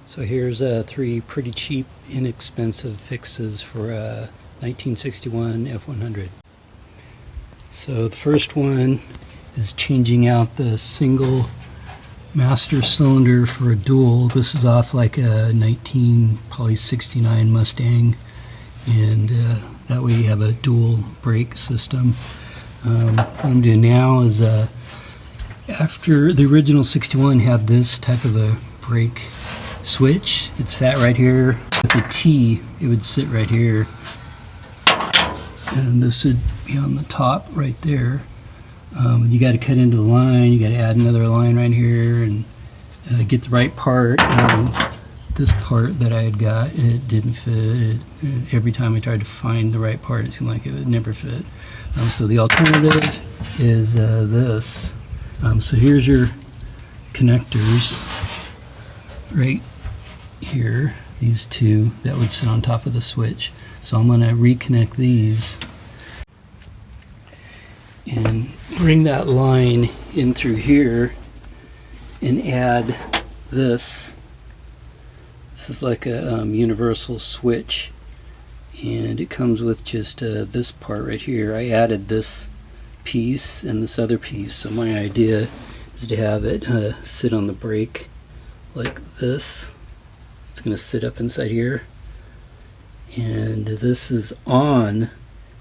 So here's three pretty cheap, inexpensive fixes for a 1961 F100. So the first one is changing out the single master cylinder for a duel. This is off like a 1969 Mustang, and that way you have a dual brake system. What I'm doing now is after the original 61 had this type of a brake switch, it sat right here. With the T, it would sit right here, and this would be on the top right there. You got to cut into the line, you got to add another line right here and get the right part. This part that I had got, it didn't fit. Every time I tried to find the right part, it seemed like it would never fit. So the alternative is this. So here's your connectors right here, these two that would sit on top of the switch. So I'm going to reconnect these and bring that line in through here and add this. This is like a universal switch, and it comes with just this part right here. I added this piece and this other piece, so my idea is to have it sit on the brake like this. It's going to sit up inside here, and this is on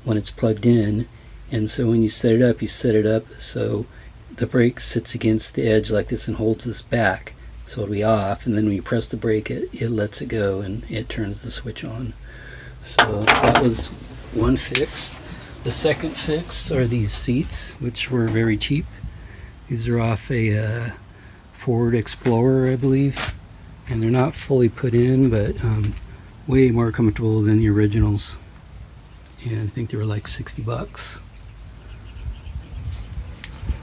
when it's plugged in, and so when you set it up so the brake sits against the edge like this and holds this back, so it'll be off, and then when you press the brake it lets it go and it turns the switch on. So that was one fix. The second fix are these seats, which were very cheap. These are off a Ford Explorer, I believe, and they're not fully put in, but way more comfortable than the originals, and I think they were like 60 bucks.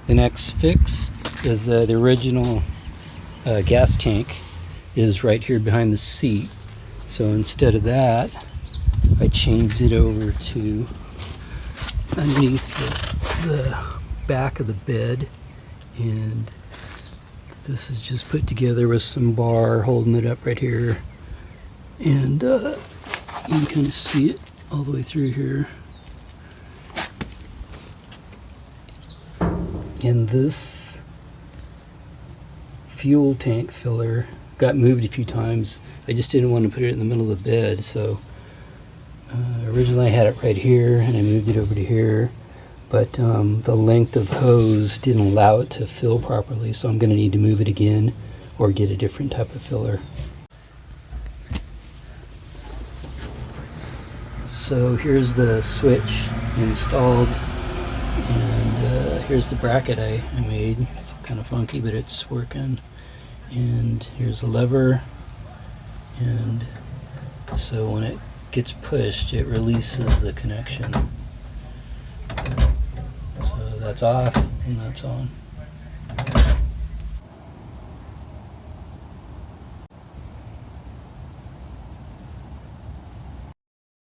The next fix is the original gas tank is right here behind the seat. So instead of that, I changed it over to underneath the back of the bed, and this is just put together with some bar holding it up right here, and you can kind of see it all the way through here. And this fuel tank filler got moved a few times. I just didn't want to put it in the middle of the bed, so originally I had it right here and I moved it over to here, but the length of hose didn't allow it to fill properly, so I'm going to need to move it again or get a different type of filler. So here's the switch installed, and here's the bracket I made. Kind of funky, but it's working. And here's the lever, and so when it gets pushed, it releases the connection. So that's off and that's on.